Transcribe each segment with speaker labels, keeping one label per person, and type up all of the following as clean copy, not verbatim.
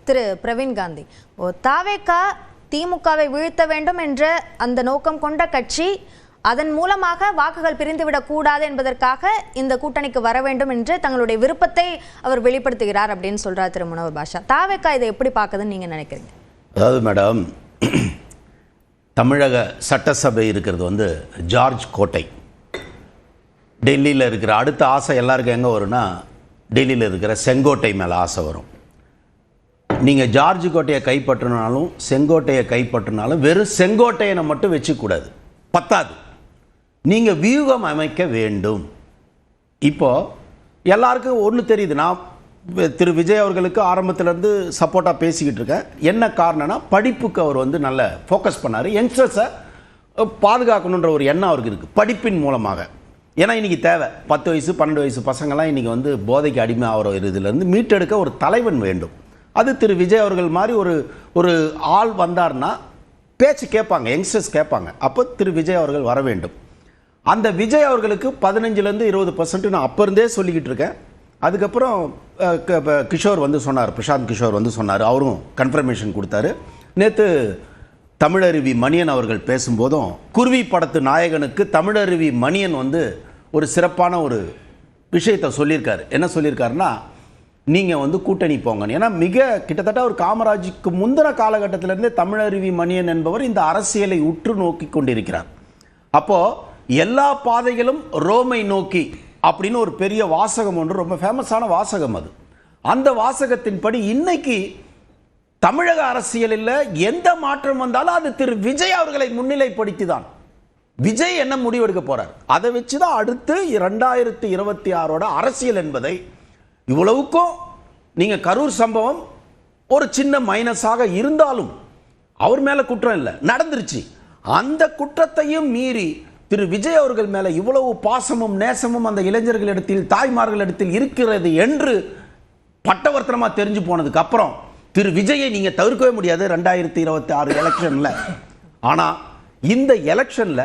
Speaker 1: திரு பிரவீன் காந்தி, தாவேகா திமுகவை வீழ்த்த வேண்டும் என்ற அந்த நோக்கம் கொண்ட கட்சி, அதன் மூலமாக வாக்குகள் பிரிந்துவிடக் கூடாது என்பதற்காக இந்த கூட்டணிக்கு வர வேண்டும் என்று தங்களுடைய விருப்பத்தை அவர் வெளிப்படுத்துகிறார் அப்படின்னு சொல்றார் திரு முனவர் பாஷா. தாவேகா இதை எப்படி பார்க்குதுன்னு நீங்க நினைக்கிறீங்க?
Speaker 2: அதாவது மேடம், தமிழக சட்டசபை இருக்கிறது ஜார்ஜ் கோட்டை. டெல்லியில் இருக்கிற அடுத்த ஆசை எல்லாருக்கும் எங்கே வரும்னா, டெல்லியில் இருக்கிற செங்கோட்டை மேலே ஆசை வரும். நீங்கள் ஜார்ஜ் கோட்டையை கைப்பற்றினாலும் செங்கோட்டையை கைப்பற்றினாலும் வெறும் செங்கோட்டையனை மட்டும் வச்சுக்கூடாது, பத்தாது. நீங்கள் வியூகம் அமைக்க வேண்டும். இப்போது எல்லாருக்கும் ஒன்று தெரியுது, நான் திரு விஜய் அவர்களுக்கு ஆரம்பத்திலேருந்து சப்போர்ட்டாக பேசிக்கிட்டு இருக்கேன். என்ன காரணம்னா, படிப்புக்கு அவர் நல்ல ஃபோக்கஸ் பண்ணார். யங்ஸ்டர்ஸை பாதுகாக்கணுன்ற ஒரு எண்ணம் அவருக்கு இருக்குது படிப்பின் மூலமாக. ஏன்னா இன்றைக்கி தேவை 10 வயசு 12 வயசு பசங்கள்லாம் இன்றைக்கி போதைக்கு அடிமை ஆகிற இதுலேருந்து மீட்டெடுக்க ஒரு தலைவன் வேண்டும். அது திரு விஜய் அவர்கள் மாதிரி ஒரு ஆள் வந்தார்னா பேச்சு கேட்பாங்க, யங்ஸ்டர்ஸ் கேட்பாங்க. அப்போ திரு விஜய் அவர்கள் வர வேண்டும். அந்த விஜய் அவர்களுக்கு 15% 20% நான் அப்போ இருந்தே சொல்லிக்கிட்டு இருக்கேன். அதுக்கப்புறம் கிஷோர் சொன்னார், பிரசாந்த் கிஷோர் சொன்னார், அவரும் கன்ஃபர்மேஷன் கொடுத்தாரு. நேற்று தமிழருவி மணியன் அவர்கள் பேசும்போதும் குருவி படத்து நாயகனுக்கு தமிழருவி மணியன் ஒரு சிறப்பான ஒரு விஷயத்தை சொல்லியிருக்காரு. என்ன சொல்லியிருக்காருன்னா, நீங்கள் கூட்டணி போங்க. ஏன்னா கிட்டத்தட்ட ஒரு காமராஜுக்கு முந்தின காலகட்டத்திலேருந்தே தமிழருவி மணியன் என்பவர் இந்த அரசியலை உற்று நோக்கி கொண்டிருக்கிறார். அப்போது எல்லா பாதைகளும் ரோமை நோக்கி அப்படின்னு ஒரு பெரிய வாசகம் ஒன்று, ரொம்ப ஃபேமஸான வாசகம் அது. அந்த வாசகத்தின்படி இன்னைக்கு தமிழக அரசியலில் எந்த மாற்றம் வந்தாலும் அது திரு விஜய் அவர்களை முன்னிலைப்படுத்தி தான். விஜய் என்ன முடிவெடுக்க போறார், அதை வச்சு தான் அடுத்து 2026 அரசியல் என்பதை. இவ்வளவுக்கும் நீங்க கரூர் சம்பவம் ஒரு சின்ன மைனஸாக இருந்தாலும் அவர் மேல குற்றம் இல்லை, நடந்துருச்சு. அந்த குற்றத்தையும் மீறி திரு விஜய் அவர்கள் மேல இவ்வளவு பாசமும் நேசமும் அந்த இளைஞர்களிடத்தில் தாய்மார்களிடத்தில் இருக்கிறது என்று பட்டவர்த்தனமா தெரிஞ்சு போனதுக்கு அப்புறம் திரு விஜயை நீங்க தவிர்க்கவே முடியாது 2026 எலெக்ஷன்ல. ஆனா இந்த எலெக்ஷன்ல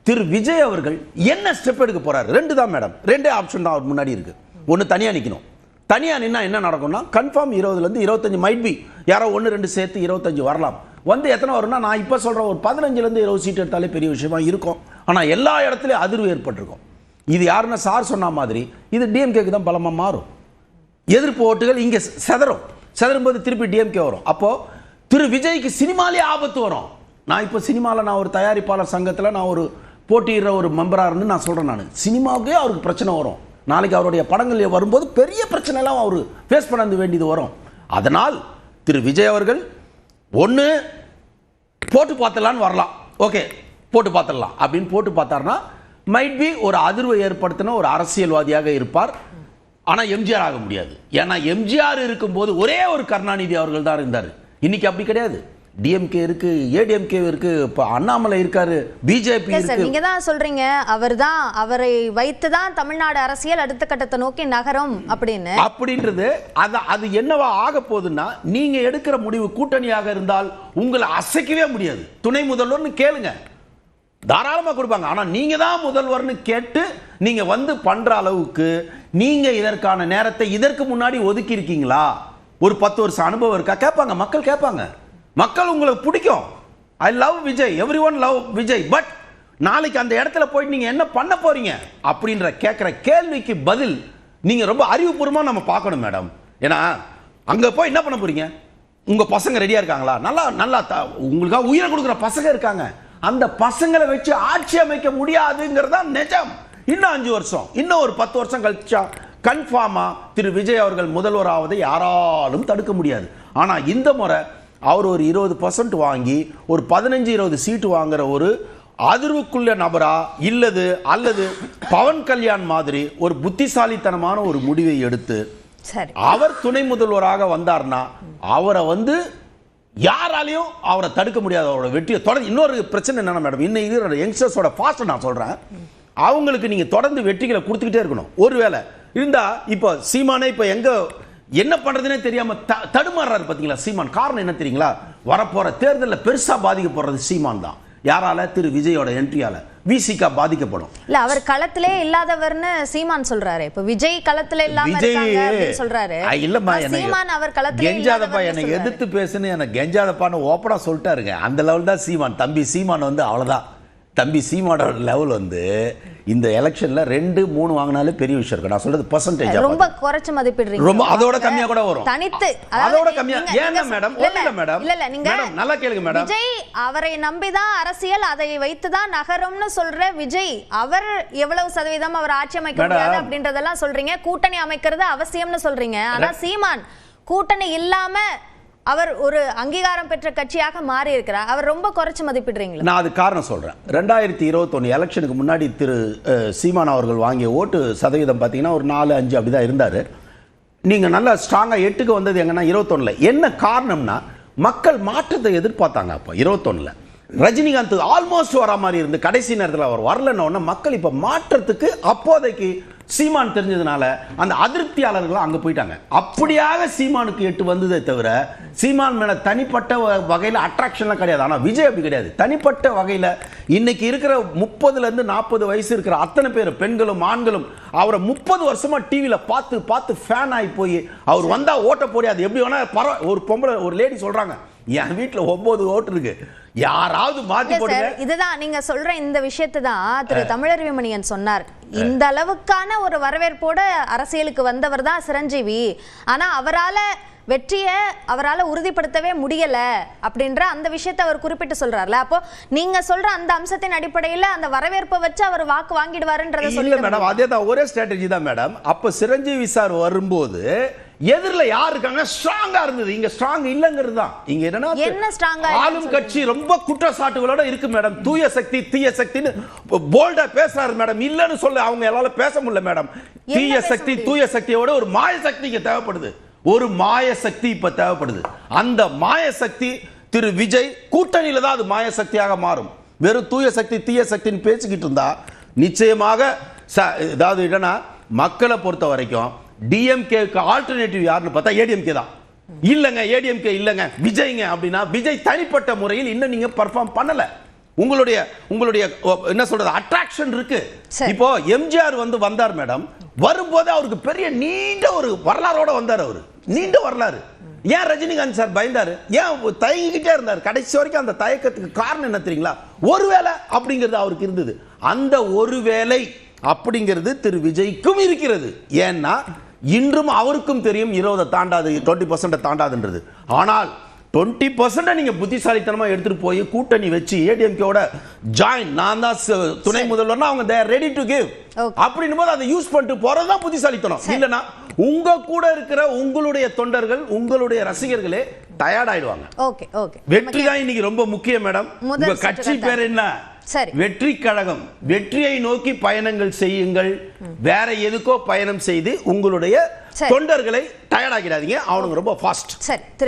Speaker 2: திரு விஜய் அவர்கள் என்ன ஸ்டெப் எடுக்க போறாரு? 2 தான் மேடம், 2 ஆப்ஷன் தான் அவர் முன்னாடி இருக்கு. ஒன்று தனியா நிற்கணும். தனியா நின்னா என்ன நடக்கும்னா, கன்ஃபார்ம் 20லேருந்து 25 மைட் பி யாரோ 1-2 சேர்த்து 25 வரலாம். எத்தனை வரும்னா, நான் இப்போ சொல்கிறேன், ஒரு 15லேருந்து 20 சீட் எடுத்தாலே பெரிய விஷயமா இருக்கும். ஆனால் எல்லா இடத்துலையும் அதிர்வு ஏற்பட்டிருக்கும். இது யாருன்னா சார் சொன்ன மாதிரி இது டிஎம்கேக்கு தான் பலமாக மாறும். எதிர்ப்பு ஓட்டுகள் இங்கே செதறும் போது திருப்பி டிஎம்கே வரும். அப்போது திரு விஜய்க்கு சினிமாலே ஆபத்து வரும். நான் இப்போ சினிமாவில் நான் ஒரு தயாரிப்பாளர் சங்கத்தில் நான் ஒரு போட்டியிடுற ஒரு மெம்பராக இருந்து நான் சொல்கிறேன், நான் சினிமாவுக்கே அவருக்கு பிரச்சனை வரும். நாளைக்கு அவருடைய படங்கள் வரும்போது பெரிய பிரச்சனைலாம் அவர் ஃபேஸ் பண்ண வேண்டியது வரும். அதனால் திரு விஜய் அவர்கள் ஒன்று போட்டு பார்த்தலான்னு வரலாம், ஓகே போட்டு பார்த்துடலாம் அப்படின்னு போட்டு பார்த்தாருன்னா மைட் பி ஒரு அதிர்வை ஏற்படுத்தின ஒரு அரசியல்வாதியாக இருப்பார். ஆனால் எம்ஜிஆர் ஆக முடியாது. ஏன்னா எம்ஜிஆர் இருக்கும்போது ஒரே ஒரு கருணாநிதி அவர்கள் தான் இருந்தார். இன்னைக்கு அப்படி கிடையாது. டிஎம்கே இருக்கு, ஏடிஎம்கே இருக்கு, இப்போ அண்ணாமலை இருக்காரு, பிஜேபி இருக்கு.
Speaker 1: நீங்க தான் சொல்றீங்க அவரை வைத்து தான் தமிழ்நாடு அரசியல் அடுத்த கட்டத்தை நோக்கி நகரும் அப்படின்றது.
Speaker 2: அது என்னவா ஆக போகுதுன்னா, நீங்க எடுக்கிற முடிவு கூட்டணியாக இருந்தால் உங்களை அசைக்கவே முடியாது. துணை முதல்வர்னு கேளுங்க, தாராளமா கொடுப்பாங்க. ஆனா நீங்க தான் முதல்வர்னு கேட்டு நீங்க பண்ற அளவுக்கு நீங்க இதற்கான நேரத்தை இதற்கு முன்னாடி ஒதுக்கி இருக்கீங்களா? ஒரு 10 வருஷம் அனுபவம் இருக்கா? கேட்பாங்க, மக்கள் கேட்பாங்க. மக்கள் உங்களுக்கு பிடிக்கும். I love Vijay, every one love Vijay. But நாளைக்கு அந்த இடத்துல போயிட்டு நீங்க என்ன பண்ண போறீங்க அப்படின்ற கேட்கிற கேள்விக்கு பதில் நீங்க ரொம்ப அறிவுபூர்வமா நம்ம பார்க்கணும் மேடம். ஏன்னா அங்க போய் என்ன பண்ண போறீங்க? உங்க பசங்க ரெடியா இருக்காங்களா? நல்லா உங்களுக்காக உயிரை கொடுக்குற பசங்க இருக்காங்க. அந்த பசங்களை வச்சு ஆட்சி அமைக்க முடியாதுங்கிறதா நிஜம். இன்னும் 5 வருஷம், இன்னும் ஒரு 10 வருஷம் கழிச்சா கன்ஃபார்மா திரு விஜய் அவர்கள் முதல்வராவதை யாராலும் தடுக்க முடியாது. ஆனா இந்த முறை அவர் ஒரு 20% வாங்கி ஒரு 15-20 சீட்டு வாங்குற ஒரு அதிர்வுக்குள்ள நபரா அல்லது பவன் கல்யாண் மாதிரி ஒரு புத்திசாலித்தனமான ஒரு முடிவை எடுத்து அவர் துணை முதல்வராக வந்தார்னா அவரை யாராலையும் அவரை தடுக்க முடியாது. அவரோட வெற்றியை தொடர்ந்து. இன்னொரு பிரச்சனை என்னன்னா மேடம், இன்னைக்கு யங்ஸ்டர்ஸோட ஃபாஸ்ட் நான் சொல்றேன், அவங்களுக்கு நீங்க தொடர்ந்து வெற்றிகளை கொடுத்துக்கிட்டே இருக்கணும். ஒருவேளை இருந்தா இப்போ சீமானே இப்போ என்ன பண்றதுனே தெரியாம தடுமாறுறாரு பாத்தீங்களா சீமான். காரணம் என்ன தெரியுங்களா? வரப்போற தேர்தலில் பெருசா பாதிக்கப்படுறது சீமான் தான். யாரால? திரு விஜயோட என்ட்ரியால. விசிகா பாதிக்கப்படும்.
Speaker 1: இல்ல அவர் களத்திலே இல்லாதவர்னு சீமான் சொல்றாரு. இப்ப விஜய் களத்துல இல்லாம இருக்காங்க அப்படி சொல்றாரு.
Speaker 2: இல்லம்மா,
Speaker 1: சீமான் அவர் களத்திலே
Speaker 2: கெஞ்சாதப்பா, என்னை எதிர்த்து பேசுன்னு எனக்கு கெஞ்சாதப்பான்னு ஓப்பனா சொல்லிட்டாருங்க. அந்த லெவல் தான் சீமான். தம்பி சீமான் வந்து அவ்வளவுதான். தம்பி சீமானோட லெவல் வந்து இந்த எலெக்ஷன்ல 2-3 வாங்கினாலே பெரிய விஷயம் இருக்கு. நான் சொல்றது பெர்சன்டேஜ்
Speaker 1: ரொம்ப குறைச்சு மதிப்பிடுறீங்க.
Speaker 2: ரொம்ப அதோட கம்மியா கூட வரும்.
Speaker 1: தனித்து
Speaker 2: அதோட கம்மியா ஏன்னா மேடம் ஒண்ணுல மேடம்
Speaker 1: இல்ல நீங்க
Speaker 2: நல்லா கேளுங்க மேடம்.
Speaker 1: விஜய் அவரை நம்பிதான் அரசியல், அதை வைத்துதான் நகரும்னு சொல்ற விஜய் அவர் எவ்வளவு சதவீதம் அவர் ஆட்சி அமைக்க முடியாது அப்படின்றதெல்லாம் சொல்றீங்க. கூட்டணி அமைக்கிறது அவசியம்னு சொல்றீங்க. ஆனா சீமான் கூட்டணி இல்லாம அவர் ஒரு அங்கீகாரம் பெற்ற கட்சியாக மாறி இருக்கிறார். அவர் ரொம்ப குறைச்சு மதிப்பிடுறீங்களா? நான்
Speaker 2: அது காரணம் சொல்றேன். 2021 எலெக்ஷனுக்கு முன்னாடி திரு சீமான் அவர்கள் வாங்கிய ஓட்டு சதவீதம் பார்த்தீங்கன்னா ஒரு 4-5 அப்படிதான் இருந்தாரு. நீங்க நல்லா ஸ்ட்ராங்கா 8க்கு வந்தது எங்கன்னா 21ல. என்ன காரணம்னா மக்கள் மாற்றத்தை எதிர்பார்த்தாங்க. அப்போ 21ல ரஜினிகாந்த் ஆல்மோஸ்ட் வர மாதிரி இருந்து கடைசி நேரத்தில் அவர் வரலன்னு மக்கள் இப்ப மாற்றத்துக்கு அப்போதைக்கு சீமான் தெரிஞ்சதுனால அந்த அதிருப்தியாளர்கள் அங்க போயிட்டாங்க. அப்படியாக சீமானுக்கு 8 வந்ததே தவிர சீமான் மேல தனிப்பட்ட வகையில் அட்ராக்ஷன்லாம் கிடையாது. ஆனா விஜய் அப்படி கிடையாது. தனிப்பட்ட வகையில் இன்னைக்கு இருக்கிற 30ல இருந்து 40 வயசு இருக்கிற அத்தனை பேர் பெண்களும் ஆண்களும் அவரை 30 வருஷமா டிவியில பார்த்து பார்த்து ஃபேன் ஆகி போய் அவர் வந்தா ஓட்ட போடாது எப்படி வேணா ஒரு பொம்பளை ஒரு லேடி சொல்றாங்க, என் வீட்டுல 9 ஓட்டு இருக்கு, யாராவது மாத்தி போடுங்க.
Speaker 1: இதுதான் நீங்க சொல்ற இந்த விஷயத்தை தான் திரு தமிழறிவுமணியன் சொன்னார். இந்த அளவுக்கான ஒரு வரவேற்போட அரசியலுக்கு வந்தவர் தான் சிரஞ்சீவி. ஆனா வெற்றியை அவரால் உறுதிப்படுத்தவே முடியல அப்படின்ற அந்த விஷயத்தை அவர் குறிப்பிட்டு சொல்றாருல. அப்போ நீங்க சொல்ற அந்த அம்சத்தின் அடிப்படையில் அந்த வரவேற்பை வச்சு அவர் வாக்கு வாங்கிடுவாருன்றத சொல்ல
Speaker 2: மேடம். அதே தான் ஒரே ஸ்ட்ராட்டஜி தான் மேடம். அப்ப சிரஞ்சீவி சார் வரும்போது எதிரில யார் இருக்காங்க ஸ்ட்ராங்கா இருந்தது. இங்க ஸ்ட்ராங் இல்லங்கிறது தான். இங்க
Speaker 1: என்ன ஸ்ட்ராங்கா
Speaker 2: ஆளும் கட்சி ரொம்ப குற்றச்சாட்டுகளோட இருக்கு மேடம். தூய சக்தி தீய சக்தின்னு போல்டா பேசுறாரு மேடம். இல்லன்னு சொல்ல அவங்க எல்லாரும் பேச முடியல மேடம். தீய சக்தி தூய சக்தியோட ஒரு மாய சக்திக்கு தேவைப்படுது. ஒரு மாய சக்தி இப்ப தேவைப்படுது. அந்த மாய சக்தி திரு விஜய் கூட்டணியில தான் அது மாய சக்தியாக மாறும். வெறும் தூய சக்தி தீய சக்தின்னு பேசிக்கிட்டு இருந்தா நிச்சயமாக ஏதாவது என்னன்னா மக்களை பொறுத்த வரைக்கும் டிஎம்கேக்கு ஆல்டர்னேட்டிவ் யாருன்னு பார்த்தா ஏடிஎம்கே தான். இல்லங்க ஏடிஎம்கே இல்லங்க விஜய்ங்க அப்படின்னா விஜய் தனிப்பட்ட முறையில் இன்னும் நீங்க பெர்ஃபார்ம் பண்ணல. உங்களுடைய என்ன சொல்றது அட்ராக்ஷன் இருக்கு. இப்போ எம்ஜிஆர் வந்தார் மேடம். வரும்போது அவருக்கு பெரிய நீண்ட ஒரு வரலாறோட வந்தார். அவரு நீண்ட வரலாறு. ஏன் ரஜினிகாந்த் சார் பயந்தாரு? ஏன் தயங்கிக்கிட்டே இருந்தார்? கடைசி வரைக்கும் அந்த தயக்கத்துக்கு காரணம் என்ன தெரியுங்களா? ஒருவேளை அப்படிங்கிறது அவருக்கு இருந்தது. அந்த ஒருவேளை அப்படிங்கிறது திரு விஜய்க்கும் இருக்கிறது. ஏன்னா இன்றும் அவருக்கும் தெரியும் 20 தாண்டாது 20% தாண்டாதுன்றது. ஆனால் 20% நீங்க புத்திசாலித்தனமா எடுத்துட்டு போய் கூட்டணி வச்சு ஏடிஎம்கேவோட ஜாயின் நான் தான் துணை முதல்வர்னா அவங்க they are ready to give அப்படின்னும் போது அதை யூஸ் பண்ணிட்டு போறதுதான் புத்திசாலித்தனம். இல்லனா உங்க கூட இருக்கிற உங்களுடைய தொண்டர்கள் உங்களுடைய ரசிகர்களே டயர்ட் ஆயிடுவாங்க.
Speaker 1: Okay okay.
Speaker 2: வெற்றி தான் இன்னைக்கு ரொம்ப முக்கியம் மேடம். உங்க கட்சி பேர் என்ன? வெற்றி கழகம். வெற்றியை நோக்கி பயணங்கள் செய்யுங்கள். வேற எதுக்கோ பயணம் செய்து உங்களுடைய தொண்டர்களை டயர்ட் ஆக்கிடாதீங்க. அவனுங்க ரொம்ப ஃபாஸ்ட்.